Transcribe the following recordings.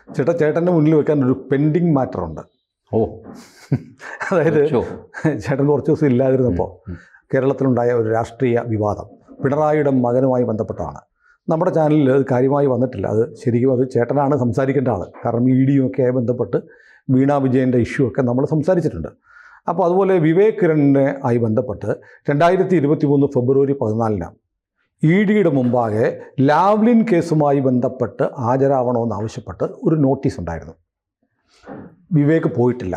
ചേട്ടൻ്റെ മുന്നിൽ വെക്കാൻ ഒരു പെൻഡിങ് മാറ്ററുണ്ട്. ഓ, അതായത് ചേട്ടൻ കുറച്ച് ദിവസം ഇല്ലാതിരുന്നപ്പോൾ കേരളത്തിലുണ്ടായ ഒരു രാഷ്ട്രീയ വിവാദം പിണറായിയുടെ മകനുമായി ബന്ധപ്പെട്ടാണ്. നമ്മുടെ ചാനലിൽ അത് കാര്യമായി വന്നിട്ടില്ല. അത് ശരിക്കും അത് ചേട്ടനാണ് സംസാരിക്കേണ്ട ആൾ. കാരണം ED ഒക്കെ ആയി ബന്ധപ്പെട്ട് വീണ വിജയൻ്റെ ഇഷ്യൂ ഒക്കെ നമ്മൾ സംസാരിച്ചിട്ടുണ്ട്. അപ്പോൾ അതുപോലെ വിവേക് കിരണിനെ ആയി ബന്ധപ്പെട്ട് 2023 ഫെബ്രുവരി 14 EDയുടെ മുമ്പാകെ ലാവ്ലിൻ കേസുമായി ബന്ധപ്പെട്ട് ഹാജരാവണമെന്നാവശ്യപ്പെട്ട് ഒരു നോട്ടീസ് ഉണ്ടായിരുന്നു. വിവേക് പോയിട്ടില്ല,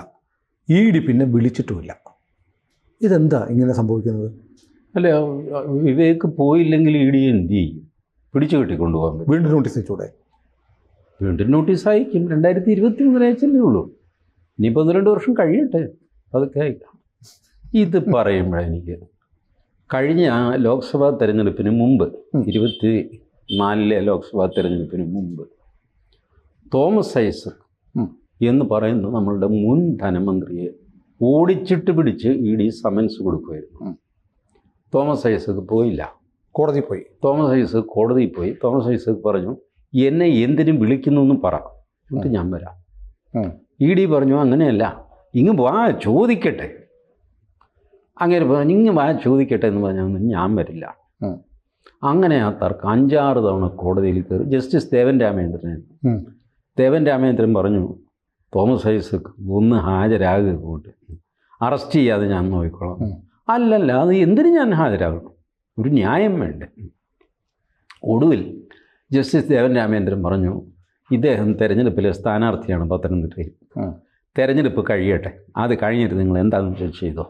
ED പിന്നെ വിളിച്ചിട്ടുമില്ല. ഇതെന്താ ഇങ്ങനെ സംഭവിക്കുന്നത്? അല്ല, വിവേക് പോയില്ലെങ്കിൽ ED എന്ത് ചെയ്യും? പിടിച്ചു കെട്ടിക്കൊണ്ടുപോകാൻ പറ്റും. വീണ്ടും നോട്ടീസ് അയച്ചൂടെ? വീണ്ടും നോട്ടീസ് അയക്കും. 2023 അയച്ചല്ലേ ഉള്ളൂ. ഇനിയിപ്പോൾ 1-2 വർഷം കഴിയട്ടെ, അതൊക്കെ അയക്കാം. ഇത് പറയുമ്പോഴെനിക്ക് കഴിഞ്ഞ ലോക്സഭാ തെരഞ്ഞെടുപ്പിന് മുമ്പ് 24 ലോക്സഭാ തെരഞ്ഞെടുപ്പിന് മുമ്പ് തോമസ് ഐസക് എന്ന് പറയുന്ന നമ്മളുടെ മുൻ ധനമന്ത്രിയെ ഓടിച്ചിട്ട് പിടിച്ച് ED സമൻസ് കൊടുക്കുമായിരുന്നു. തോമസ് ഐസക് പോയില്ല, കോടതി പോയി. തോമസ് ഐസക് കോടതിയിൽ പോയി. തോമസ് ഐസക് പറഞ്ഞു, എന്നെ എന്തിനും വിളിക്കുന്നു എന്ന് പറ, എന്നിട്ട് ഞാൻ വരാം. ED പറഞ്ഞു, അങ്ങനെയല്ല, ഇങ്ങ് വാ ചോദിക്കട്ടെ. അങ്ങനെ പറഞ്ഞു, ഇങ്ങ് വാ ചോദിക്കട്ടെ എന്ന് പറഞ്ഞാൽ ഞാൻ വരില്ല. അങ്ങനെ ആ തർക്കം 5-6 തവണ കോടതിയിൽ കയറി. ജസ്റ്റിസ് ദേവൻ രാമേന്ദ്രൻ പറഞ്ഞു, തോമസ് ഐസക് ഒന്ന് ഹാജരാകുക, കൊണ്ട് അറസ്റ്റ് ചെയ്യാതെ ഞാൻ നോക്കിക്കോളാം. അല്ലല്ല, അത് എന്തിന് ഞാൻ ഹാജരാകണം, ഒരു ന്യായം വേണ്ടേ. ഒടുവിൽ ജസ്റ്റിസ് ദേവൻ രാമേന്ദ്രൻ പറഞ്ഞു, ഇദ്ദേഹം തെരഞ്ഞെടുപ്പിലെ സ്ഥാനാർത്ഥിയാണ് പത്തനംതിട്ടയിൽ, തെരഞ്ഞെടുപ്പ് കഴിയട്ടെ, അത് കഴിഞ്ഞിട്ട് നിങ്ങൾ എന്താണെന്ന് വെച്ചാൽ ചെയ്തോ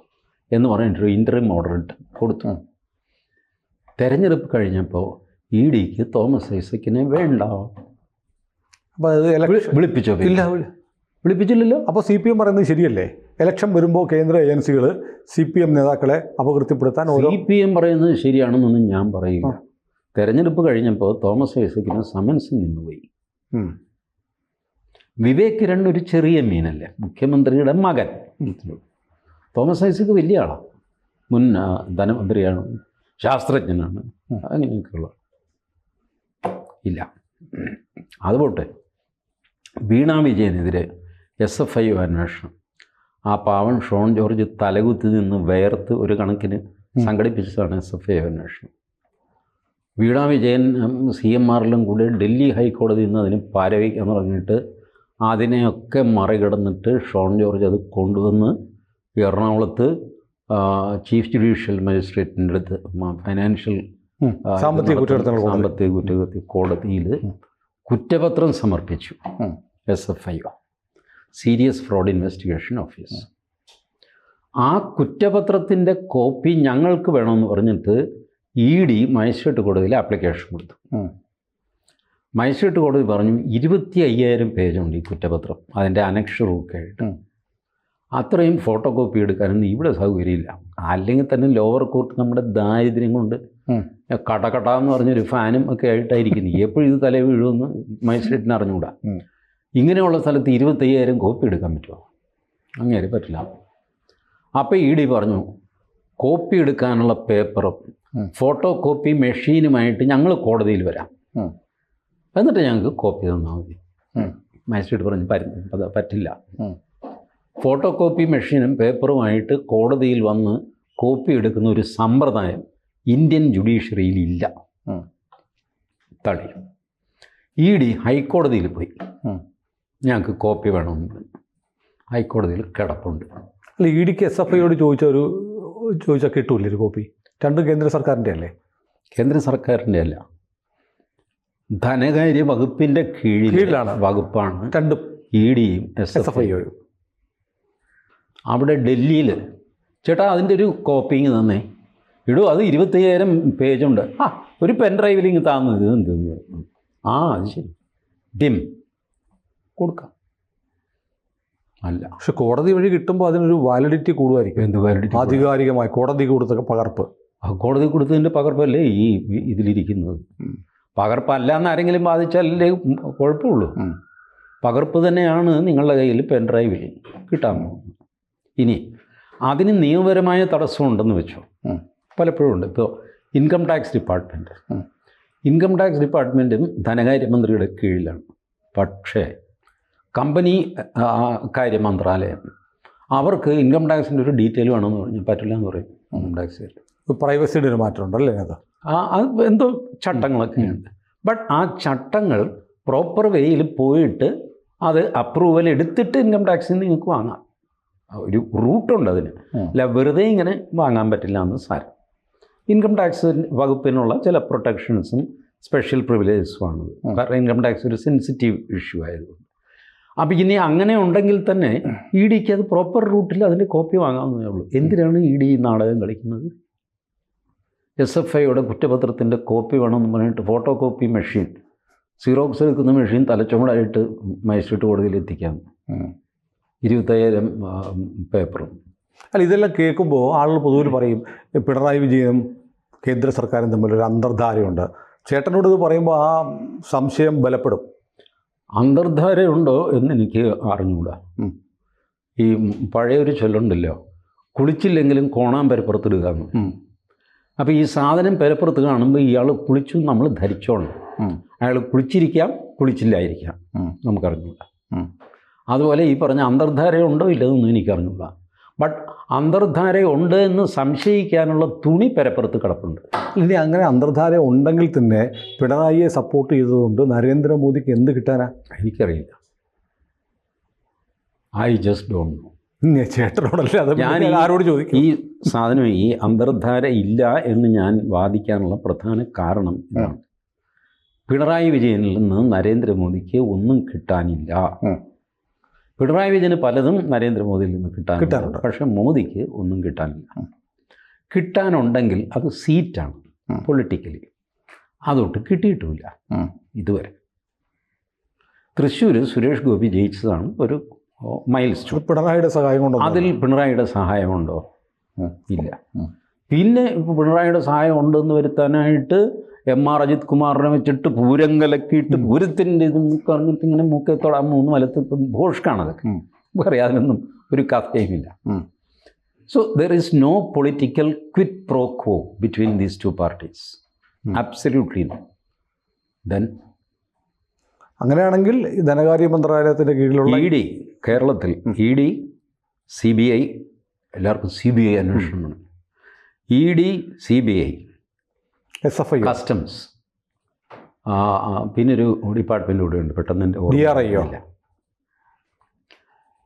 എന്ന് പറഞ്ഞിട്ടൊരു ഇൻ്ററിം ഓർഡർ ഇട്ട് കൊടുത്തു. തെരഞ്ഞെടുപ്പ് കഴിഞ്ഞപ്പോൾ EDക്ക് തോമസ് ഐസക്കിനെ വേണ്ട. അപ്പോൾ അത് വിളിപ്പിച്ചോ? ഇല്ല, വിളിപ്പിച്ചില്ലല്ലോ. അപ്പോൾ CPM പറയുന്നത് ശരിയല്ലേ? ഇലക്ഷൻ വരുമ്പോൾ കേന്ദ്ര ഏജൻസികൾ CPM നേതാക്കളെ അപകീർത്തിപ്പെടുത്താൻ CPM പറയുന്നത് ശരിയാണെന്നൊന്നും ഞാൻ പറയില്ല. തെരഞ്ഞെടുപ്പ് കഴിഞ്ഞപ്പോൾ തോമസ് ഐസക്കിന് സമൻസ് നിന്നുപോയി. വിവേക് കിരൺ ഒരു ചെറിയ മീനല്ലേ, മുഖ്യമന്ത്രിയുടെ മകൻ. തോമസ് ഐസക് വലിയ ആളാണ്, മുൻ ധനമന്ത്രിയാണ്, ശാസ്ത്രജ്ഞനാണ്, അങ്ങനെയൊക്കെയുള്ള ഇല്ല. അതുപോട്ടെ, വീണ വിജയനെതിരെ SFI അന്വേഷണം. ആ പാവൻ ഷോൺ ജോർജ് തലകുത്തി നിന്ന് വേർത്ത് ഒരു കണക്കിന് സംഘടിപ്പിച്ചതാണ് SFI അന്വേഷണം. വീണ വിജയൻ CMRലും കൂടെ ഡൽഹി ഹൈക്കോടതിയിൽ നിന്ന് അതിന് പാരവയ്ക്കാന്ന് പറഞ്ഞിട്ട് അതിനെയൊക്കെ മറികടന്നിട്ട് ഷോൺ ജോർജ് അത് കൊണ്ടുവന്ന് എറണാകുളത്ത് ചീഫ് ജുഡീഷ്യൽ മജിസ്ട്രേറ്റിൻ്റെ അടുത്ത് ഫൈനാൻഷ്യൽ സാമ്പത്തിക കുറ്റകൃത്യ കോടതിയിൽ കുറ്റപത്രം സമർപ്പിച്ചു. SFI, serious fraud investigation office. ആ കുറ്റപത്രത്തിൻ്റെ കോപ്പി ഞങ്ങൾക്ക് വേണമെന്ന് പറഞ്ഞിട്ട് ED മജിസ്ട്രേറ്റ് കോടതിയിൽ ആപ്ലിക്കേഷൻ കൊടുത്തു. മജിസ്ട്രേറ്റ് കോടതി പറഞ്ഞു 25,000 പേജുണ്ട് ഈ കുറ്റപത്രം, അതിൻ്റെ അനക്ഷരമൊക്കെ ആയിട്ട്. അത്രയും ഫോട്ടോ കോപ്പി എടുക്കാനൊന്നും ഇവിടെ സൗകര്യമില്ല. അല്ലെങ്കിൽ തന്നെ ലോവർ കോർട്ട് നമ്മുടെ ദാരിദ്ര്യം കൊണ്ട് കടകടാന്ന് പറഞ്ഞൊരു ഫാനും ഒക്കെ ആയിട്ടായിരിക്കുന്നു. എപ്പോഴും ഇത് തല വീഴുമെന്ന് മജിസ്ട്രേറ്റിന് അറിഞ്ഞുകൂടാ. ഇങ്ങനെയുള്ള സ്ഥലത്ത് 25,000 കോപ്പി എടുക്കാൻ പറ്റുമോ? അങ്ങനെ പറ്റില്ല. അപ്പോൾ ED പറഞ്ഞു, കോപ്പി എടുക്കാനുള്ള പേപ്പറും ഫോട്ടോ കോപ്പി മെഷീനുമായിട്ട് ഞങ്ങൾ കോടതിയിൽ വരാം, എന്നിട്ട് ഞങ്ങൾക്ക് കോപ്പി തന്നാൽ മതി. മജിസ്ട്രേറ്റ് പറഞ്ഞു, പറ്റില്ല. ഫോട്ടോ കോപ്പി മെഷീനും പേപ്പറുമായിട്ട് കോടതിയിൽ വന്ന് കോപ്പി എടുക്കുന്ന ഒരു സമ്പ്രദായം ഇന്ത്യൻ ജുഡീഷ്യറിയിൽ ഇല്ല. തള്ളി. ED ഹൈക്കോടതിയിൽ പോയി, ഞങ്ങൾക്ക് കോപ്പി വേണമെന്ന്. ഹൈക്കോടതിയിൽ കിടപ്പുണ്ട്. അല്ല, EDക്ക് SFIയോട് ചോദിച്ചാൽ കിട്ടൂല്ലേ ഒരു കോപ്പി? രണ്ടും കേന്ദ്ര സർക്കാരിൻ്റെ അല്ലേ? കേന്ദ്ര സർക്കാരിൻ്റെ അല്ല, ധനകാര്യ വകുപ്പിൻ്റെ കീഴിലാണ് വകുപ്പാണ് രണ്ടും, EDയും SFIയോയും. അവിടെ ഡൽഹിയിൽ, ചേട്ടാ അതിൻ്റെ ഒരു കോപ്പിങ് തന്നേ, ഇടൂ, അത് 25,000 പേജുണ്ട്. ഒരു പെൻ ഡ്രൈവിലിങ് താന്നത് എന്ത്? അത് ശരി, കൊടുക്കാം. അല്ല, പക്ഷെ കോടതി വഴി കിട്ടുമ്പോൾ അതിനൊരു വാലിഡിറ്റി കൂടുമായിരിക്കും. എന്ത് വാലിഡിറ്റി? ആധികാരികമായി കോടതി കൊടുത്ത പകർപ്പ്. കോടതി കൊടുത്തതിൻ്റെ പകർപ്പല്ലേ ഈ ഇതിലിരിക്കുന്നത്. പകർപ്പല്ല എന്ന് ആരെങ്കിലും ബാധിച്ചാലല്ലേ കുഴപ്പമുള്ളൂ. പകർപ്പ് തന്നെയാണ് നിങ്ങളുടെ കയ്യിൽ പെൻ ഡ്രൈവിൽ കിട്ടാമോ? ഇനി അതിന് നിയമപരമായ തടസ്സമുണ്ടെന്ന് വെച്ചോ, പലപ്പോഴും ഉണ്ട്. ഇപ്പോൾ ഇൻകം ടാക്സ് ഡിപ്പാർട്ട്മെൻറ്റും ധനകാര്യമന്ത്രിയുടെ കീഴിലാണ്. പക്ഷേ കമ്പനി കാര്യ മന്ത്രാലയം അവർക്ക് ഇൻകം ടാക്സിൻ്റെ ഒരു ഡീറ്റെയിൽ വേണമെന്ന് പറഞ്ഞു പറ്റില്ല എന്ന് പറയും ഇൻകം ടാക്സ്. പ്രൈവസിയുടെ ഒരു മാറ്റം ഉണ്ടല്ലേ അത്? അത് എന്തോ ചട്ടങ്ങളൊക്കെ ഉണ്ട്. ബട്ട് ആ ചട്ടങ്ങൾ പ്രോപ്പർ വേയിൽ പോയിട്ട് അത് അപ്രൂവൽ എടുത്തിട്ട് ഇൻകം ടാക്സിൽ നിന്ന് നിങ്ങൾക്ക് വാങ്ങാം. ഒരു റൂട്ടുണ്ട് അതിന്. അല്ല വെറുതെ ഇങ്ങനെ വാങ്ങാൻ പറ്റില്ല എന്ന് സാരം. ഇൻകം ടാക്സ് വകുപ്പിനുള്ള ചില പ്രൊട്ടക്ഷൻസും സ്പെഷ്യൽ പ്രിവിലേജസും ആണ്. കാരണം ഇൻകം ടാക്സ് ഒരു സെൻസിറ്റീവ് ഇഷ്യൂ ആയതുകൊണ്ട്. അപ്പോൾ ഇനി അങ്ങനെ ഉണ്ടെങ്കിൽ തന്നെ ഇ ഡിക്ക് അത് പ്രോപ്പർ റൂട്ടിൽ അതിൻ്റെ കോപ്പി വാങ്ങാവുന്നതേ ഉള്ളൂ. എന്തിനാണ് ഇ ഡി നാടകം കളിക്കുന്നത്? SFIയുടെ കുറ്റപത്രത്തിൻ്റെ കോപ്പി വേണമെന്ന് പറഞ്ഞിട്ട് ഫോട്ടോ കോപ്പി മെഷീൻ, സീറോക്സ് എടുക്കുന്ന മെഷീൻ തലച്ചുമടായിട്ട് മജിസ്ട്രേറ്റ് കോടതിയിൽ എത്തിക്കാം. 25,000 പേപ്പറും. അല്ല, ഇതെല്ലാം കേൾക്കുമ്പോൾ ആളുകൾ പൊതുവിൽ പറയും പിണറായി വിജയനും കേന്ദ്ര സർക്കാരും തമ്മിലൊരു അന്തർധാരയുണ്ട്. ചേട്ടനോട് ഇത് പറയുമ്പോൾ ആ സംശയം ബലപ്പെടും. അന്തർധാരയുണ്ടോ എന്നെനിക്ക് അറിഞ്ഞുകൂടാ. ഈ പഴയൊരു ചൊല്ലുണ്ടല്ലോ, കുളിച്ചില്ലെങ്കിലും കോണാൻ പെരപ്പുറത്തിടുക എന്ന്. അപ്പോൾ ഈ സാധനം പെരപ്പുറത്ത് കാണുമ്പോൾ ഇയാൾ കുളിച്ചു നമ്മൾ ധരിച്ചോണം. അയാൾ കുളിച്ചിരിക്കാം, കുളിച്ചില്ലായിരിക്കാം, നമുക്കറിഞ്ഞൂടാ. അതുപോലെ ഈ പറഞ്ഞ അന്തർധാരയുണ്ടോ ഇല്ലതെന്നും എനിക്കറിഞ്ഞൂടാ. ബട്ട് അന്തർധാരയുണ്ട് എന്ന് സംശയിക്കാനുള്ള തുണി പെരപ്പുറത്ത് കിടപ്പുണ്ട്. ഇനി അങ്ങനെ അന്തർധാര ഉണ്ടെങ്കിൽ തന്നെ പിണറായിയെ സപ്പോർട്ട് ചെയ്തതുകൊണ്ട് നരേന്ദ്രമോദിക്ക് എന്ത് കിട്ടാനാ? എനിക്കറിയില്ല. I just don't know. ചേട്ടനോടല്ലേ അത് ഞാൻ ആരോട് ചോദിക്കും? ഈ സാധനം ഈ അന്തർധാര ഇല്ല എന്ന് ഞാൻ വാദിക്കാനുള്ള പ്രധാന കാരണം ഇതാണ്. പിണറായി വിജയനിൽ നിന്ന് നരേന്ദ്രമോദിക്ക് ഒന്നും കിട്ടാനില്ല. പിണറായി വിജയന് പലതും നരേന്ദ്രമോദിയിൽ നിന്ന് കിട്ടാനുണ്ട്. പക്ഷെ മോദിക്ക് ഒന്നും കിട്ടാനില്ല. കിട്ടാനുണ്ടെങ്കിൽ അത് സീറ്റാണ് പൊളിറ്റിക്കലി. അതൊട്ട് കിട്ടിയിട്ടുമില്ല ഇതുവരെ. തൃശ്ശൂർ സുരേഷ് ഗോപി ജയിച്ചതാണ് ഒരു മൈൽ സ്റ്റോൺ. പിണറായിയുടെ സഹായം കൊണ്ടോ? അതിൽ പിണറായിയുടെ സഹായമുണ്ടോ? ഇല്ല. പിന്നെ പിണറായിയുടെ സഹായം ഉണ്ടെന്ന് വരുത്താനായിട്ട് MR അജിത് കുമാറിനെ വെച്ചിട്ട് പൂരം കലക്കിയിട്ട് പൂരത്തിൻ്റെ ഇത് പറഞ്ഞിട്ട് ഇങ്ങനെ മൂക്കെ തൊടാൻ 3 വലത്ത് ഭോഷ്കാണതൊക്കെ. അറിയാതിനൊന്നും ഒരു കഥയുമില്ല. So there is no political quid pro quo between these two parties. Absolutely no. Then അങ്ങനെയാണെങ്കിൽ ധനകാര്യ മന്ത്രാലയത്തിൻ്റെ കീഴിലുള്ള ഇ ഡി, കേരളത്തിൽ ഇ ഡി, CBI, എല്ലാവർക്കും CBI അന്വേഷണം വേണം. ഇ ഡി, CBI, SFI, കസ്റ്റംസ്, പിന്നൊരു ഡിപ്പാർട്ട്മെൻ്റ് കൂടെ ഉണ്ട്, പെട്ടെന്ന് എൻ്റെ DRIO.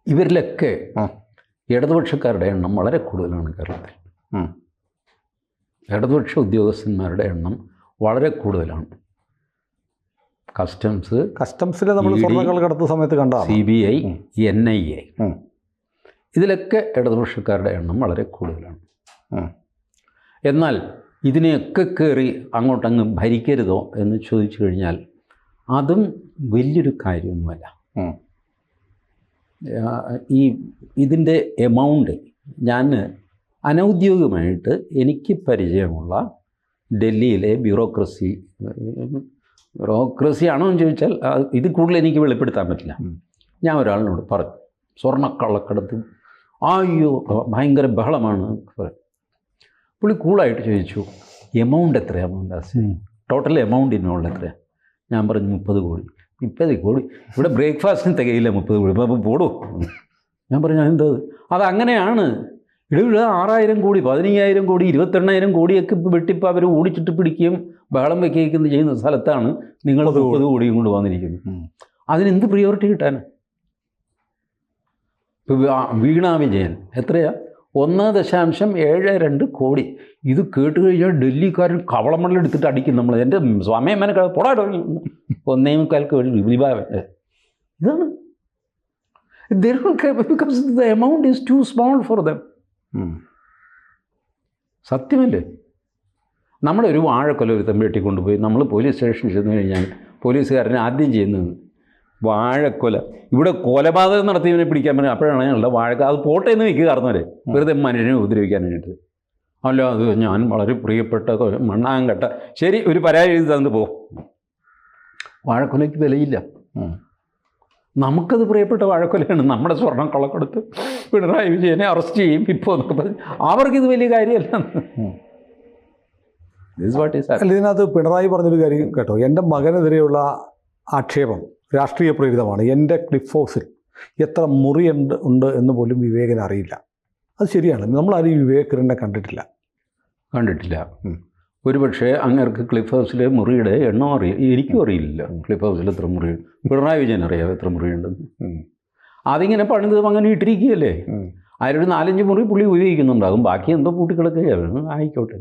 ഇവരിലൊക്കെ ഇടതുപക്ഷക്കാരുടെ എണ്ണം വളരെ കൂടുതലാണ് കേരളത്തിൽ. ഇടതുപക്ഷ ഉദ്യോഗസ്ഥന്മാരുടെ എണ്ണം വളരെ കൂടുതലാണ്. കസ്റ്റംസിൽ നമ്മൾ സ്വർണ്ണക്കടത്ത് സമയത്ത് കണ്ട CBI, NIA, ഇതിലൊക്കെ ഇടതുപക്ഷക്കാരുടെ എണ്ണം വളരെ കൂടുതലാണ്. എന്നാൽ ഇതിനെയൊക്കെ കയറി അങ്ങോട്ടങ്ങ് ഭരിക്കരുതോ എന്ന് ചോദിച്ചു കഴിഞ്ഞാൽ അതും വലിയൊരു കാര്യമൊന്നുമല്ല. ഇതിൻ്റെ എമൗണ്ട് ഞാൻ അനൗദ്യോഗികമായിട്ട് എനിക്ക് പരിചയമുള്ള ഡൽഹിയിലെ ബ്യൂറോക്രസിയാണോ എന്ന് ചോദിച്ചാൽ ഇത് കൂടുതൽ എനിക്ക് വെളിപ്പെടുത്താൻ പറ്റില്ല. ഞാൻ ഒരാളിനോട് പറഞ്ഞു, സ്വർണ്ണക്കള്ളക്കടത്ത് അയ്യോ ഭയങ്കര ബഹളമാണ്. പുള്ളി കൂളായിട്ട് ചോദിച്ചു, എമൗണ്ട് എത്രയാണ്? ടോട്ടൽ എമൗണ്ട് ഇൻവോൾവ് എത്രയാണ്? ഞാൻ പറഞ്ഞു 30 കോടി. 30 കോടി ഇവിടെ ബ്രേക്ക്ഫാസ്റ്റിന് തികയില്ല 30 കോടി. അപ്പോൾ പോടോ. ഞാൻ പറഞ്ഞു എന്താ അതങ്ങനെയാണ്. ഇവിടെ 6,000 കോടി, 15,000 കോടി, 28,000 കോടിയൊക്കെ വെട്ടിപ്പോൾ അവർ ഓടിച്ചിട്ട് പിടിക്കുകയും ബഹളം വയ്ക്കുകയും ചെയ്യുന്ന സ്ഥലത്താണ് നിങ്ങൾ 30 കോടിയും കൊണ്ട് വന്നിരിക്കുന്നത്. അതിനെന്ത് പ്രിയോറിറ്റി കിട്ടാൻ? ഇപ്പോൾ വീണ വിജയൻ എത്രയാ? 1.72 കോടി. ഇത് കേട്ട് കഴിഞ്ഞാൽ ഡൽഹിക്കാരൻ കവളമണ്ണിൽ എടുത്തിട്ട് അടിക്കും നമ്മൾ. എൻ്റെ സമയമനെ പോടാ 1.25 വിഭാവൻ. ഇതാണ് because the amount is too small for them. സത്യമല്ലേ? നമ്മുടെ ഒരു വാഴക്കൊല ഒരുത്തം വെട്ടിക്കൊണ്ടുപോയി നമ്മൾ പോലീസ് സ്റ്റേഷനിൽ ചെന്ന് കഴിഞ്ഞാൽ പോലീസുകാരനെ ആദ്യം ചെയ്യുന്നത് വാഴക്കൊല. ഇവിടെ കൊലപാതകം നടത്തിയവനെ പിടിക്കാൻ പറ്റും. അപ്പോഴാണ് ഞങ്ങളുടെ വാഴക്ക അത് പോട്ടേന്ന് വയ്ക്കുക കാരണവരെ വെറുതെ മനുഷ്യനെ ഉപദ്രവിക്കാനായിട്ട്. അല്ല അത് ഞാൻ വളരെ പ്രിയപ്പെട്ട മണ്ണാങ്കട്ട ശരി ഒരു പരാതി എഴുതി തന്നു പോകും. വാഴക്കൊലയ്ക്ക് വിലയില്ല. നമുക്കത് പ്രിയപ്പെട്ട വാഴക്കൊലയാണ്. നമ്മുടെ സ്വർണ്ണം കൊള്ളക്കൊടുത്ത് പിണറായി വിജയനെ അറസ്റ്റ് ചെയ്യും ഇപ്പോൾ എന്നൊക്കെ പറഞ്ഞ് അവർക്കിത് വലിയ കാര്യമല്ല. ഇതിനകത്ത് പിണറായി പറഞ്ഞൊരു കാര്യം കേട്ടോ, എൻ്റെ മകനെതിരെയുള്ള ആക്ഷേപം രാഷ്ട്രീയ പ്രേരിതമാണ്. എൻ്റെ ക്ലിഫ് ഹൗസിൽ എത്ര മുറി ഉണ്ട് എന്ന് പോലും വിവേകിന് അറിയില്ല. അത് ശരിയാണ്. നമ്മളാരും വിവേക് കിരണിനെ കണ്ടിട്ടില്ല. ഒരുപക്ഷെ അങ്ങേർക്ക് ക്ലിഫ് ഹൗസിലെ മുറിയുടെ എണ്ണം എനിക്കും അറിയില്ല. ക്ലിഫ് ഹൗസിൽ എത്ര മുറിയുണ്ട്. പിണറായി വിജയൻ അറിയാം എത്ര മുറിയുണ്ടെന്ന്. അതിങ്ങനെ പണിത് അങ്ങനെ ഇട്ടിരിക്കുകയല്ലേ. അതിലൊരു 4-5 മുറി പുള്ളി ഉപയോഗിക്കുന്നുണ്ടാകും. ബാക്കി എന്തോ പൂട്ടിക്കിടക്കുകയാണ്. ആയിക്കോട്ടെ,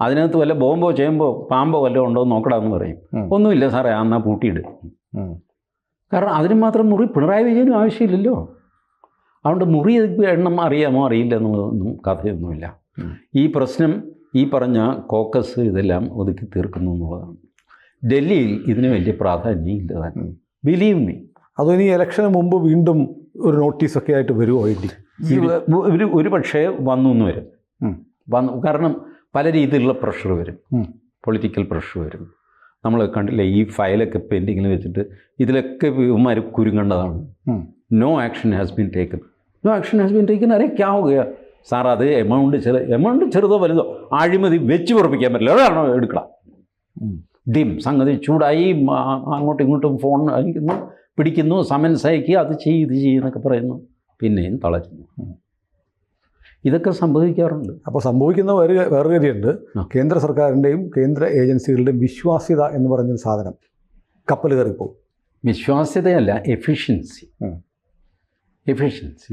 അതിനകത്ത് വല്ല ബോംബോ ചേമ്പോ പാമ്പോ വല്ലതും ഉണ്ടോ എന്ന് നോക്കടാന്ന് പറയും. ഒന്നുമില്ല സാറേ, എന്നാൽ പൂട്ടിയിട്. കാരണം അതിന് മാത്രം മുറി പിണറായി വിജയനും ആവശ്യമില്ലല്ലോ. അതുകൊണ്ട് മുറി എണ്ണം അറിയാമോ അറിയില്ല എന്നുള്ളതൊന്നും കഥയൊന്നുമില്ല. ഈ പ്രശ്നം ഈ പറഞ്ഞ കോക്കസ് ഇതെല്ലാം ഒതുക്കി തീർക്കുന്നു എന്നുള്ളതാണ്. ഡൽഹിയിൽ ഇതിന് വലിയ പ്രാധാന്യം ഇല്ലതാണ്. Believe me. അതോ ഇനി ഇലക്ഷന് മുമ്പ് വീണ്ടും ഒരു നോട്ടീസൊക്കെ ആയിട്ട് വരുമോ? ഒരു പക്ഷേ വന്നു എന്ന് വരും. കാരണം പല രീതിയിലുള്ള പ്രഷർ വരും. പൊളിറ്റിക്കൽ പ്രഷർ വരും. നമ്മൾ കണ്ടില്ലേ, ഈ ഫയലൊക്കെ പെൻഡിങ്ങിൽ വെച്ചിട്ട് ഇതിലൊക്കെ ഇവന്മാർ കുരുങ്ങേണ്ടതാണ്. No action has been taken. അരെ ക്യാ ഹോ ഗയാ സാർ? അത് എമൗണ്ട് ചെറുതോ വലുതോ അഴിമതി വെച്ച് ഉറപ്പിക്കാൻ പറ്റില്ല. അതാണോ എടുക്കണം. സംഗതി ചൂടായി, അങ്ങോട്ടും ഇങ്ങോട്ടും ഫോൺ അയക്കുന്നു, പിടിക്കുന്നു, സമൻസ് അയക്കുക, അത് ചെയ്യും ഇത് ചെയ്യുന്നൊക്കെ പറയുന്നു, പിന്നെയും തളരുന്നു. ഇതൊക്കെ സംഭവിക്കാറുണ്ട്. അപ്പോൾ സംഭവിക്കുന്ന വേറൊരു കാര്യമുണ്ട്. കേന്ദ്ര സർക്കാരിൻ്റെയും കേന്ദ്ര ഏജൻസികളുടെയും വിശ്വാസ്യത എന്ന് പറഞ്ഞൊരു സാധനം കപ്പൽ കയറിപ്പോകും. വിശ്വാസ്യതയല്ല, എഫിഷ്യൻസി.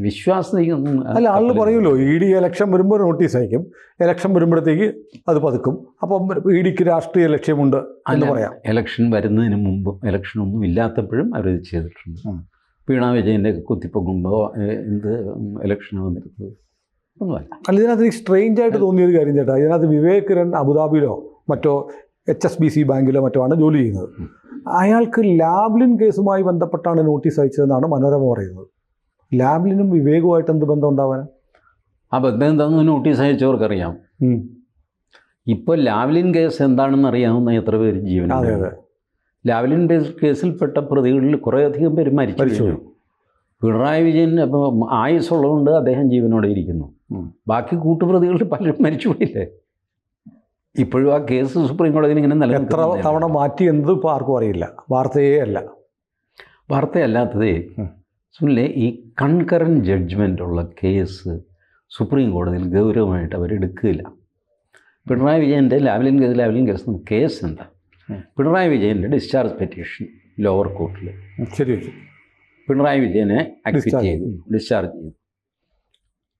വിശ്വാസ്യതയൊന്നും അല്ല. ആളുകൾ പറയുമല്ലോ, ED ഇലക്ഷൻ വരുമ്പോൾ നോട്ടീസ് അയക്കും, ഇലക്ഷൻ വരുമ്പോഴത്തേക്ക് അത് പതുക്കും. അപ്പം EDക്ക് രാഷ്ട്രീയ ലക്ഷ്യമുണ്ട് എന്ന് പറയാം. ഇലക്ഷൻ വരുന്നതിന് മുമ്പ്, ഇലക്ഷനൊന്നും ഇല്ലാത്തപ്പോഴും അവരത് ചെയ്തിട്ടുണ്ട്. പിണറായി വിജയൻ്റെ കുത്തിപ്പൊക്കുമ്പോൾ എന്ത് ഇലക്ഷൻ വന്നിരുന്നത് ഒന്നുമല്ല. അല്ല, ഇതിനകത്ത് സ്ട്രെയിഞ്ച് ആയിട്ട് തോന്നിയൊരു കാര്യം ചേട്ടാ, ഇതിനകത്ത് വിവേക് കിരൺ അബുദാബിയിലോ മറ്റോ HSBC ബാങ്കിലോ മറ്റോ ആണ് ജോലി ചെയ്യുന്നത്. അയാൾക്ക് ലാവ്ലിൻ കേസുമായി ബന്ധപ്പെട്ടാണ് നോട്ടീസ് അയച്ചതെന്നാണ് മനോരമ പറയുന്നത്. ലാവ്ലിനും വിവേകുമായിട്ട് എന്ത് ബന്ധം ഉണ്ടാവാൻ? ആ ബന്ധം എന്താണെന്ന് നോട്ടീസ് അയച്ചവർക്കറിയാം. ഇപ്പോൾ ലാവ്ലിൻ കേസ് എന്താണെന്ന് അറിയാവുന്ന എത്ര പേര് ജീവനുണ്ട്? ലാവ്ലിൻ കേസിൽപ്പെട്ട പ്രതികളിൽ കുറേയധികം പേര് മരിച്ചു. പിണറായി വിജയൻ അപ്പോൾ ആയുസ്സുള്ളതുകൊണ്ട് അദ്ദേഹം ജീവനോടെ ഇരിക്കുന്നു. ബാക്കി കൂട്ടുപ്രതികളിൽ പലരും മരിച്ചുപോയില്ലേ? ഇപ്പോഴും ആ കേസ് സുപ്രീം കോടതിയിൽ ഇങ്ങനെ എത്ര തവണ മാറ്റി എന്നത് ഇപ്പോൾ ആർക്കും അറിയില്ല. വാർത്തയല്ലാത്തതേ സുനിലെ, ഈ കൺകറൻറ്റ് ജഡ്ജ്മെൻ്റ് ഉള്ള കേസ് സുപ്രീം കോടതിയിൽ ഗൗരവമായിട്ട് അവരെടുക്കില്ല. പിണറായി വിജയൻ്റെ ലാവ്ലിൻ കേസ് കേസ് എന്താ? പിണറായി വിജയൻ്റെ ഡിസ്ചാർജ് പെറ്റീഷൻ ലോവർ കോർട്ടിൽ ശരി, പിണറായി വിജയനെ അക്വിറ്റ് ചെയ്തു, ഡിസ്ചാർജ് ചെയ്തു.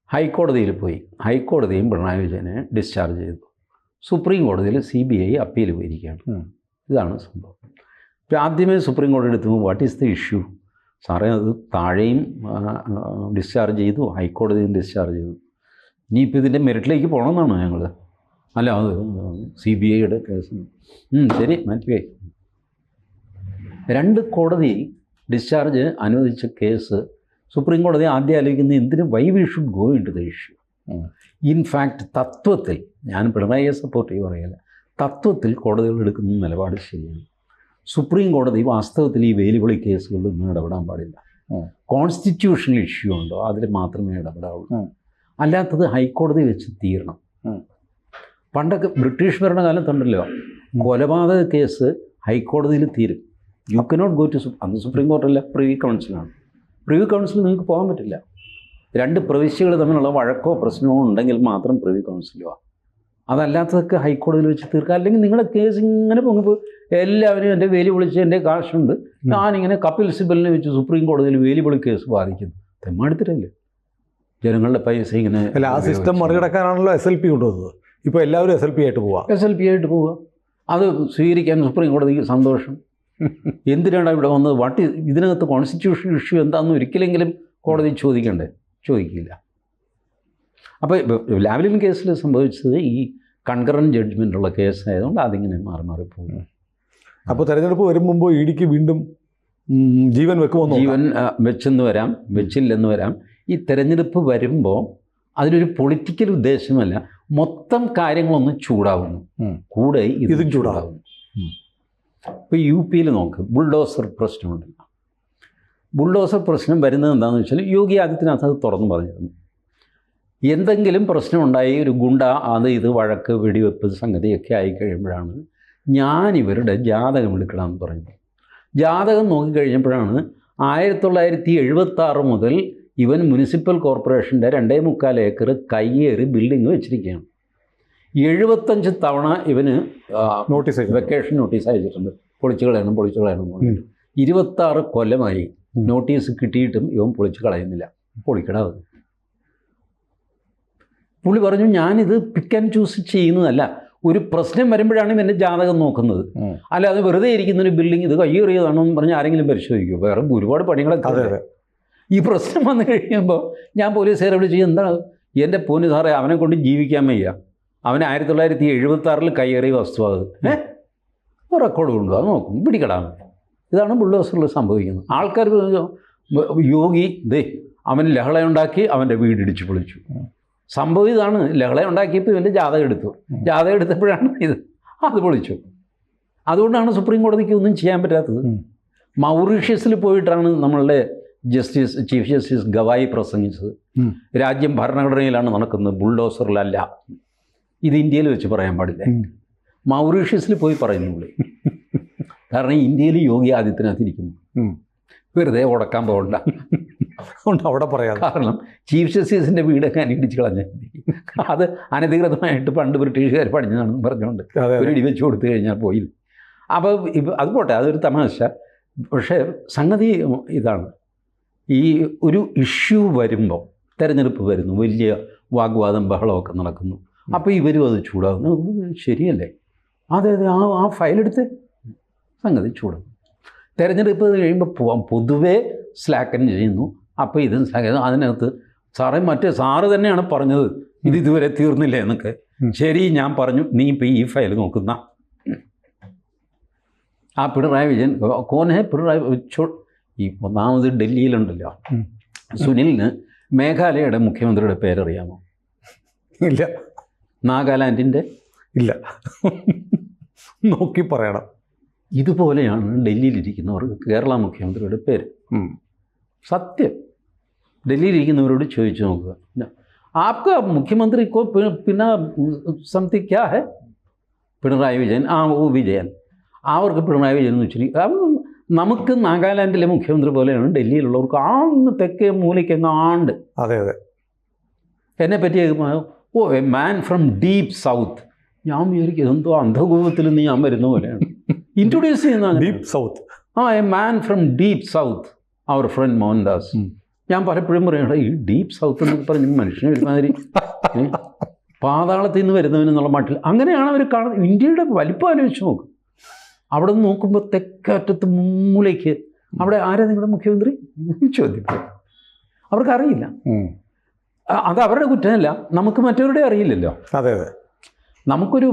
ഹൈക്കോടതിയിൽ പോയി, ഹൈക്കോടതിയും പിണറായി വിജയനെ ഡിസ്ചാർജ് ചെയ്തു. സുപ്രീം കോടതിയിൽ CBI അപ്പീൽ പോയിരിക്കുകയാണ്. ഇതാണ് സംഭവം. ഇപ്പോൾ ആദ്യമേ സുപ്രീം കോടതി എടുത്തുമ്പോൾ വാട്ട് ഈസ് ദ ഇഷ്യൂ? സാറേ, അത് താഴെയും ഡിസ്ചാർജ് ചെയ്തു, ഹൈക്കോടതിയും ഡിസ്ചാർജ് ചെയ്തു. ഇനിയിപ്പോൾ ഇതിൻ്റെ മെറിറ്റിലേക്ക് പോകണമെന്നാണ് ഞങ്ങൾ. അല്ല, അത് CBIയുടെ കേസ്. ശരി, മാറ്റിവേ. 2 കോടതി ഡിസ്ചാർജ് അനുവദിച്ച കേസ് സുപ്രീം കോടതി ആദ്യം ആലോചിക്കുന്നത് എന്തിന്? Why we should go into the issue. In fact തത്വത്തിൽ, ഞാൻ പിണറായിയെ സപ്പോർട്ട് ചെയ്യുക പറയില്ല, തത്വത്തിൽ കോടതികൾ എടുക്കുന്ന നിലപാട് ശരിയാണ്. സുപ്രീം കോടതി വാസ്തവത്തിൽ ഈ വേലിപൊളി കേസുകളിലൊന്നും ഇടപെടാൻ പാടില്ല. കോൺസ്റ്റിറ്റ്യൂഷണൽ ഇഷ്യൂ ഉണ്ടോ അതിൽ മാത്രമേ ഇടപെടാവുള്ളൂ. അല്ലാത്തത് ഹൈക്കോടതി വെച്ച് തീരണം. പണ്ടൊക്കെ ബ്രിട്ടീഷ് ഭരണകാലത്തുണ്ടല്ലോ, കൊലപാതക കേസ് ഹൈക്കോടതിയിൽ തീരും. യു കനോട്ട് ഗോ ടു അന്ന് സുപ്രീം കോർട്ടല്ല, പ്രിവി കൗൺസിലാണ്. പ്രിവി കൗൺസിൽ നിങ്ങൾക്ക് പോകാൻ പറ്റില്ല. 2 പ്രവിശ്യകൾ തമ്മിലുള്ള വഴക്കോ പ്രശ്നമോ ഉണ്ടെങ്കിൽ മാത്രം പ്രിവി കൗൺസിലോ. അതല്ലാത്തതൊക്കെ ഹൈക്കോടതിയിൽ വെച്ച് തീർക്കുക. അല്ലെങ്കിൽ നിങ്ങളുടെ കേസ് ഇങ്ങനെ പൊങ്ങിപ്പോൾ എല്ലാവരും എൻ്റെ വേലി വിളിച്ച് എൻ്റെ കാശുണ്ട്, ഞാനിങ്ങനെ കപിൽ സിബലിനെ വെച്ച് സുപ്രീം കോടതിയിൽ വേലി വിളി കേസ് ബാധിക്കുന്നു. തെമ്മാടിത്തരല്ലേ? ജനങ്ങളുടെ പൈസ ഇങ്ങനെ. അല്ല, ആ സിസ്റ്റം മറികടക്കാനാണല്ലോ SLP കൊണ്ടുവന്നത്. ഇപ്പോൾ എല്ലാവരും SLP ആയിട്ട് പോവുക. അത് സ്വീകരിക്കാൻ സുപ്രീം കോടതിക്ക് സന്തോഷം. എന്തിനാണ് ഇവിടെ വന്നത്? ഇതിനകത്ത് കോൺസ്റ്റിറ്റ്യൂഷണൽ ഇഷ്യൂ എന്താണെന്ന് ഒരിക്കലെങ്കിലും കോടതി ചോദിക്കില്ല. അപ്പോൾ ലാവ്ലിൻ കേസിൽ സംഭവിച്ചത് ഈ കൺകറൻറ്റ് ജഡ്ജ്മെൻ്റ് ഉള്ള കേസായതുകൊണ്ട് അതിങ്ങനെ മാറി പോകുന്നു. അപ്പോൾ തെരഞ്ഞെടുപ്പ് വരും മുമ്പ് EDക്ക് വീണ്ടും ജീവൻ വെക്കുമെന്നോ? ജീവൻ വെച്ചെന്ന് വരാം, വെച്ചില്ലെന്ന് വരാം. ഈ തെരഞ്ഞെടുപ്പ് വരുമ്പോൾ അതിനൊരു പൊളിറ്റിക്കൽ ഉദ്ദേശമല്ല, മൊത്തം കാര്യങ്ങളൊന്ന് ചൂടാവുന്നു, കൂടെ ഇതും ചൂടാവുന്നു. ഇപ്പോൾ UPയിൽ നോക്ക്, ബുൾഡോസർ പ്രശ്നമുണ്ട്. ബുൾഡോസർ പ്രശ്നം വരുന്നത് എന്താണെന്ന് വെച്ചാൽ യോഗി ആദിത്യനാഥ് അത് തുറന്നു പറഞ്ഞിരുന്നു. എന്തെങ്കിലും പ്രശ്നമുണ്ടായി, ഒരു ഗുണ്ട അത് ഇത് വഴക്ക് വെടിവെപ്പ് സംഗതിയൊക്കെ ആയിക്കഴിയുമ്പോഴാണ് ഞാൻ ഇവരുടെ ജാതകം എടുക്കണമെന്ന് പറഞ്ഞു. ജാതകം നോക്കിക്കഴിഞ്ഞപ്പോഴാണ് 1976 മുതൽ ഇവൻ മുനിസിപ്പൽ കോർപ്പറേഷൻ്റെ 2.25 ഏക്കർ കയ്യേറി ബിൽഡിങ് വെച്ചിരിക്കുകയാണ്. 75 തവണ ഇവന് വെക്കേഷൻ നോട്ടീസ് അയച്ചിട്ടുണ്ട്. പൊളിച്ചു കളയണം 26 കൊല്ലമായി നോട്ടീസ് കിട്ടിയിട്ടും ഇവൻ പൊളിച്ചു കളയുന്നില്ല. പൊളിക്കടാവ്. പുള്ളി പറഞ്ഞു, ഞാനിത് പിക്ക് ആൻഡ് ചൂസ് ചെയ്യുന്നതല്ല, ഒരു പ്രശ്നം വരുമ്പോഴാണ് ഇവൻ്റെ ജാതകം നോക്കുന്നത്. അല്ലാതെ വെറുതെ ഇരിക്കുന്നൊരു ബിൽഡിംഗ് ഇത് കയ്യേറിയതാണോ എന്ന് പറഞ്ഞ് ആരെങ്കിലും പരിശോധിക്കുമോ? വേറെ ഒരുപാട് പണികളൊക്കെ. ഈ പ്രശ്നം വന്നു കഴിയുമ്പോൾ ഞാൻ പോലീസുകാരെ വിളിച്ച്, എന്താണ് എൻ്റെ പൊന്നു സാറേ, അവനെ കൊണ്ട് ജീവിക്കാൻ വയ്യ, അവൻ 1976 കയ്യേറിയ വസ്തു അത് റെക്കോർഡ് കൊണ്ടുപോകാൻ അത് നോക്കും, പിടിക്കടാം. ഇതാണ് ബുൾഡോസറിൽ സംഭവിക്കുന്നത്. ആൾക്കാർ യോഗി അവൻ ലഹളയുണ്ടാക്കി അവൻ്റെ വീടിടിച്ച് പൊളിച്ചു. സംഭവം ഇതാണ്. ലഹളയുണ്ടാക്കിയപ്പോൾ ഇവൻ്റെ ജാതകം എടുത്തപ്പോഴാണ് അത് പൊളിച്ചു. അതുകൊണ്ടാണ് സുപ്രീം കോടതിക്ക് ഒന്നും ചെയ്യാൻ പറ്റാത്തത്. മൗറീഷ്യസിൽ പോയിട്ടാണ് നമ്മളുടെ ചീഫ് ജസ്റ്റിസ് ഗവായി പ്രസംഗിച്ചത്. രാജ്യം ഭരണഘടനയിലാണ് നടക്കുന്നത്, ബുൾഡോസറിലല്ല. ഇത് ഇന്ത്യയിൽ വെച്ച് പറയാൻ പാടില്ല. മൗറീഷ്യസിൽ പോയി പറയുന്നു പുള്ളി. കാരണം ഇന്ത്യയിൽ യോഗി ആദിത്യനാഥ് ഇരിക്കുന്നു, വെറുതെ ഉടക്കാൻ പോകണ്ട. അതുകൊണ്ട് അവിടെ പറയാം. കാരണം ചീഫ് ജസ്റ്റിസിൻ്റെ വീടൊക്കെ ഇടിച്ച് കളഞ്ഞാൽ അത് അനധികൃതമായിട്ട് പണ്ട് ബ്രിട്ടീഷുകാർ പണിഞ്ഞതാണെന്ന് പറഞ്ഞുകൊണ്ട് ഒരു ഇടി വെച്ച് കൊടുത്തു കഴിഞ്ഞാൽ പോയില്ല. അപ്പോൾ അത് പോട്ടെ, അതൊരു തമാശ. പക്ഷേ സംഗതി ഇതാണ്, ഈ ഒരു ഇഷ്യൂ വരുമ്പോൾ, തെരഞ്ഞെടുപ്പ് വരുന്നു, വലിയ വാഗ്വാദം ബഹളമൊക്കെ നടക്കുന്നു. അപ്പോൾ ഇവരും അത് ചൂടാകുന്നു. ശരിയല്ലേ, അതെ ആ ഫയലെടുത്ത് സംഗതി ചൂടാകും. തെരഞ്ഞെടുപ്പ് കഴിയുമ്പോൾ പൊതുവേ സ്ലാക്കൻ ചെയ്യുന്നു. അപ്പോൾ ഇതും അതിനകത്ത് സാറ് തന്നെയാണ് പറഞ്ഞത് ഇത് ഇതുവരെ തീർന്നില്ല എന്നൊക്കെ. ശരി, ഞാൻ പറഞ്ഞു, നീ ഇപ്പോൾ ഈ ഫയൽ നോക്കുന്ന ആ പിണറായി വിജയൻ കോനെ പിണറായി ഈ ഒന്നാമത് ഡൽഹിയിലുണ്ടല്ലോ, സുനിലിന് മേഘാലയയുടെ മുഖ്യമന്ത്രിയുടെ പേരറിയാമോ? ഇല്ല. നാഗാലാൻഡിൻ്റെ? ഇല്ല. നോക്കി പറയണം. ഇതുപോലെയാണ് ഡൽഹിയിലിരിക്കുന്നവർക്ക് കേരള മുഖ്യമന്ത്രിയുടെ പേര്. സത്യം. ഡൽഹിയിലിരിക്കുന്നവരോട് ചോദിച്ചു നോക്കുക, ആപ്ക മുഖ്യമന്ത്രി കോ പിന്നെ സംതിങ് ക്യാ ഹെ? പിണറായി വിജയൻ. ഓ വിജയൻ. അവർക്ക് പിണറായി വിജയൻ എന്ന് വെച്ചിരിക്കും. നമുക്ക് നാഗാലാൻഡിലെ മുഖ്യമന്ത്രി പോലെയാണ് ഡൽഹിയിലുള്ളവർക്ക് ആണ്ട് തെക്കേ മൂലയ്ക്കെങ്ങാണ്ട്. അതെ അതെ. എന്നെ പറ്റി A man from deep south. ഞാൻ വിചാരിക്കും എന്തോ അന്ധകൂപത്തിൽ നിന്ന് ഞാൻ വരുന്ന പോലെയാണ് ഇൻട്രൊഡ്യൂസ് ചെയ്യുന്നത്. Deep south. A man from deep south, our friend Mohandas. ഞാൻ പലപ്പോഴും പറയണം, ഈ ഡീപ്പ് സൗത്ത് എന്നൊക്കെ പറഞ്ഞ് മനുഷ്യനെ ഒരുമാതിരി പാതാളത്തിൽ നിന്ന് വരുന്നവനെന്നുള്ള മട്ടിൽ അങ്ങനെയാണ് അവർ കാണുന്നത്. ഇന്ത്യയുടെ വലിപ്പം ആലോചിച്ച് നോക്കും. അവിടെ നിന്ന് നോക്കുമ്പോൾ തെക്കറ്റത്ത് മൂലയ്ക്ക് അവിടെ ആരാ നിങ്ങളുടെ മുഖ്യമന്ത്രി ചോദിക്കും. അവർക്കറിയില്ല. അത് അവരുടെ കുറ്റമല്ല, നമുക്ക് മറ്റവരുടെ അറിയില്ലല്ലോ. അതെ അതെ. നമുക്കൊരു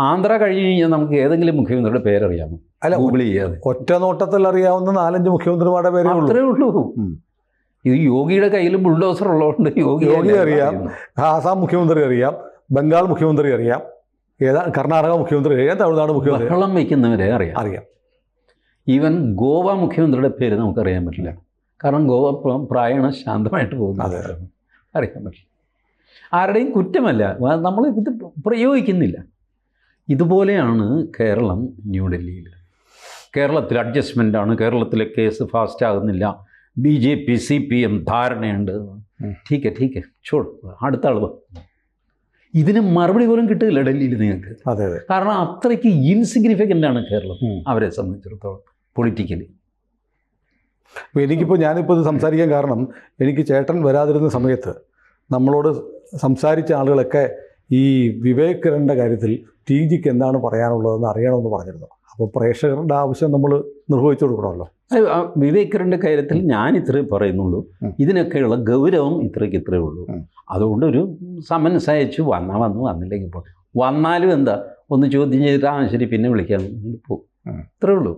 ആന്ധ്ര കഴിഞ്ഞ് കഴിഞ്ഞാൽ നമുക്ക് ഏതെങ്കിലും മുഖ്യമന്ത്രിയുടെ പേരറിയാമോ? അല്ല, ഗൂഗിൾ ചെയ്യാതെ ഒറ്റ നോട്ടത്തിൽ അറിയാവുന്ന 4-5 മുഖ്യമന്ത്രിമാരുടെ പേരേ അത്രേ ഉള്ളൂ. ഇത് യോഗിയുടെ കയ്യിലും ബുൾഡോസർ ഉള്ളതുകൊണ്ട് യോഗി അറിയാം, ആസാം മുഖ്യമന്ത്രി അറിയാം, ബംഗാൾ മുഖ്യമന്ത്രി അറിയാം, കർണാടക മുഖ്യമന്ത്രി അറിയാം, തമിഴ്നാട് മുഖ്യമന്ത്രി ബഹളം വയ്ക്കുന്നവരെ അറിയാം. ഈവൻ ഗോവ മുഖ്യമന്ത്രിയുടെ പേര് നമുക്കറിയാൻ പറ്റില്ല. കാരണം ഗോവ പ്രായണ ശാന്തമായിട്ട് പോകുന്നത് അറിയാൻ പറ്റില്ല. ആരുടെയും കുറ്റമല്ല, നമ്മൾ ഇത് പ്രയോഗിക്കുന്നില്ല. ഇതുപോലെയാണ് കേരളം. ന്യൂഡൽഹിയിൽ കേരളത്തിൽ അഡ്ജസ്റ്റ്മെൻറ്റാണ്, കേരളത്തിലെ കേസ് ഫാസ്റ്റ് ആകുന്നില്ല, BJP CPM ധാരണയുണ്ട്. ടീക്കെ ചോട് അടുത്ത ആൾ. ഇതിന് മറുപടി പോലും കിട്ടില്ല ഡൽഹിയിൽ നിങ്ങൾക്ക്. അതെ അതെ. കാരണം അത്രയ്ക്ക് ഇൻസിഗ്നിഫിക്കൻ്റ് ആണ് കേരളം അവരെ സംബന്ധിച്ചിടത്തോളം പൊളിറ്റിക്കലി. അപ്പോൾ ഞാനിപ്പോൾ ഇത് സംസാരിക്കാൻ കാരണം, എനിക്ക് ചേട്ടൻ വരാതിരുന്ന സമയത്ത് നമ്മളോട് സംസാരിച്ച ആളുകളൊക്കെ ഈ വിവേക് കിരണിൻ്റെ കാര്യത്തിൽ TGക്ക് എന്താണ് പറയാനുള്ളതെന്ന് അറിയണമെന്ന് പറഞ്ഞിരുന്നു. അപ്പോൾ പ്രേക്ഷകരുടെ ആവശ്യം നമ്മൾ നിർവഹിച്ചു കൊടുക്കണമല്ലോ. വിവേക് കിരണിൻ്റെ കാര്യത്തിൽ ഞാൻ ഇത്രേ പറയുന്നുള്ളൂ. ഇതിനൊക്കെയുള്ള ഗൗരവം ഇത്രയേ ഉള്ളൂ. അതുകൊണ്ട് ഒരു സമൻസ് അയച്ചു വന്നു, വന്നില്ലെങ്കിൽ പോകും. വന്നാലും എന്താ, ഒന്ന് ചോദ്യം ചെയ്തിട്ട് ശരി പിന്നെ വിളിക്കാൻ പോകും. ഇത്രേ ഉള്ളൂ.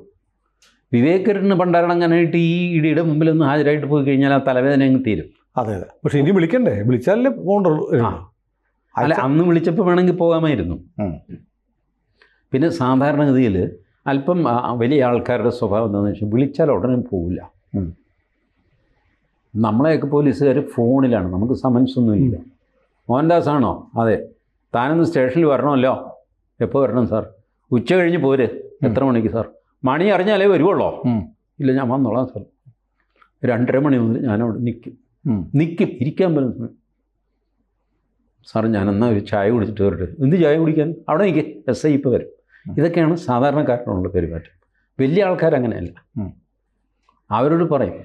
വിവേക് കിരണിന് പണ്ടാരണങ്ങനായിട്ട് ഈ ഇടിയുടെ മുമ്പിലൊന്ന് ഹാജരായിട്ട് പോയി കഴിഞ്ഞാൽ ആ തലവേദന അങ്ങ് തീരും. അതെ അതെ. പക്ഷെ ഇനി വിളിക്കണ്ടേ? വിളിച്ചാലേ പോകണ്ടുള്ളൂ. അല്ല, അന്ന് വിളിച്ചപ്പോൾ വേണമെങ്കിൽ പോകാമായിരുന്നു. പിന്നെ സാധാരണഗതിയിൽ അല്പം വലിയ ആൾക്കാരുടെ സ്വഭാവം എന്താണെന്ന് വെച്ചാൽ വിളിച്ചാൽ ഉടനെ പോവില്ല. നമ്മളെയൊക്കെ പോലീസുകാർ ഫോണിലാണ്, നമുക്ക് സമൻസ് ഒന്നുമില്ല. മോഹൻദാസ് ആണോ? അതെ. താനൊന്ന് സ്റ്റേഷനിൽ വരണമല്ലോ. എപ്പോൾ വരണം സാർ? ഉച്ച കഴിഞ്ഞ് പോര്. എത്ര മണിക്ക് സാർ? മണി അറിഞ്ഞാലേ വരുവുള്ളോ? ഇല്ല, ഞാൻ വന്നോളാം സാർ. 2:30 മണി മുതൽ ഞാനവിടെ നിൽക്കും, ഇരിക്കാൻ പറ്റുന്നു. സാർ ഞാനെന്നാൽ ഒരു ചായ കുടിച്ചിട്ട് വരട്ടെ. എന്ത് ചായ കുടിക്കാൻ? അവിടെ നിൽക്കുക, SI ഇപ്പോൾ വരും. ഇതൊക്കെയാണ് സാധാരണക്കാരനുള്ള പെരുമാറ്റം. വലിയ ആൾക്കാരങ്ങനെയല്ല. അവരോട് പറയും,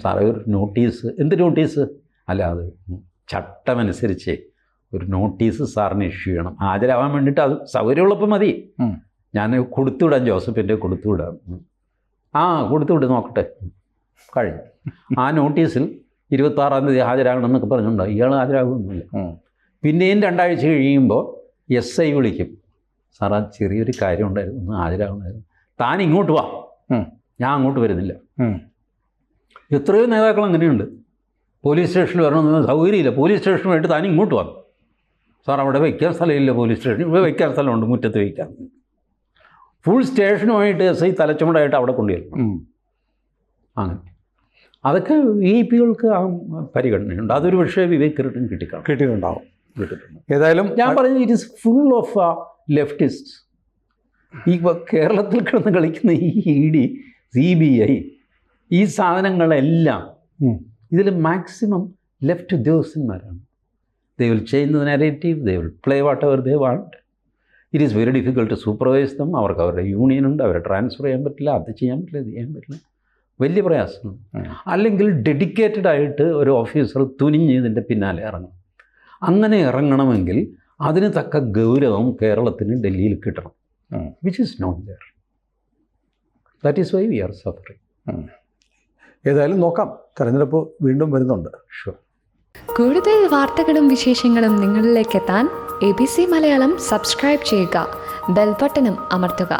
സാറേ ഒരു നോട്ടീസ്. എന്ത് നോട്ടീസ്? അല്ല, അത് ചട്ടമനുസരിച്ച് ഒരു നോട്ടീസ് സാറിന് ഇഷ്യൂ ചെയ്യണം. ഹാജരാവാൻ വേണ്ടിയിട്ട് അത് സൗകര്യമുള്ളപ്പോൾ മതി. ഞാൻ കൊടുത്തുവിടാം, ജോസഫിൻ്റെ കൊടുത്തുവിടാം. കൊടുത്തുവിട്ട് നോക്കട്ടെ. കഴിഞ്ഞു. ആ നോട്ടീസിൽ 26-ാം തീയതി ഹാജരാകണം എന്നൊക്കെ പറഞ്ഞിട്ടുണ്ടാവും. ഇയാൾ ഹാജരാകുമൊന്നുമില്ല. പിന്നെയും 2 ആഴ്ച കഴിയുമ്പോൾ SI വിളിക്കും, സാർ ആ ചെറിയൊരു കാര്യം ഉണ്ടായിരുന്നു, ഒന്ന് ഹാജരാകണമായിരുന്നു. താൻ ഇങ്ങോട്ട് വാ, ഞാൻ അങ്ങോട്ട് വരുന്നില്ല. എത്രയോ നേതാക്കൾ അങ്ങനെയുണ്ട്. പോലീസ് സ്റ്റേഷനിൽ വരണമെന്ന് സൗകര്യമില്ല, പോലീസ് സ്റ്റേഷനുമായിട്ട് താൻ ഇങ്ങോട്ട് വന്നു. സാർ അവിടെ വയ്ക്കാൻ സ്ഥലമില്ല, പോലീസ് സ്റ്റേഷൻ ഇവിടെ വയ്ക്കാൻ സ്ഥലമുണ്ട്, മുറ്റത്ത് വയ്ക്കാൻ. ഫുൾ സ്റ്റേഷനുമായിട്ട് SI തലച്ചുമടായിട്ട് അവിടെ കൊണ്ടുവരും. അങ്ങനെ അതൊക്കെ VIPകൾക്ക് ആ പരിഗണനയുണ്ട്. അതൊരു പക്ഷേ വിവേക് കിട്ടിയിട്ടുണ്ടാവും. ഏതായാലും ഞാൻ പറഞ്ഞത് it is full of leftist. ഈ കേരളത്തിൽ കിടന്ന് കളിക്കുന്ന ഈ ED, CBI, ഈ സാധനങ്ങളെല്ലാം ഇതിൽ മാക്സിമം ലെഫ്റ്റ് ഉദ്യോഗസ്ഥന്മാരാണ്. They will change the narrative, they will play whatever they want. It is very difficult to supervise them. അവർക്ക് അവരുടെ യൂണിയനുണ്ട്, അവരെ ട്രാൻസ്ഫർ ചെയ്യാൻ പറ്റില്ല, അത് ചെയ്യാൻ പറ്റില്ല, ഇത് ചെയ്യാൻ പറ്റില്ല. വലിയ പ്രയാസമാണ്. അല്ലെങ്കിൽ ഡെഡിക്കേറ്റഡ് ആയിട്ട് ഒരു ഓഫീസർ തുനിഞ്ഞ് ഇതിൻ്റെ പിന്നാലെ ഇറങ്ങും. അങ്ങനെ ഇറങ്ങണമെങ്കിൽ അതിന് തക്ക ഗൗരവം കേരളത്തിന് ഡൽഹിയിൽ കിട്ടണം. Which is not there. That is why we are suffering. ഏതായാലും നോക്കാം, തെരഞ്ഞെടുപ്പ് വീണ്ടും വരുന്നുണ്ട്. ഷുവർ. കൂടുതൽ വാർത്തകളും വിശേഷങ്ങളും നിങ്ങളിലേക്ക് എത്താൻ ABC മലയാളം സബ്സ്ക്രൈബ് ചെയ്യുക, ബെൽ ബട്ടണും അമർത്തുക.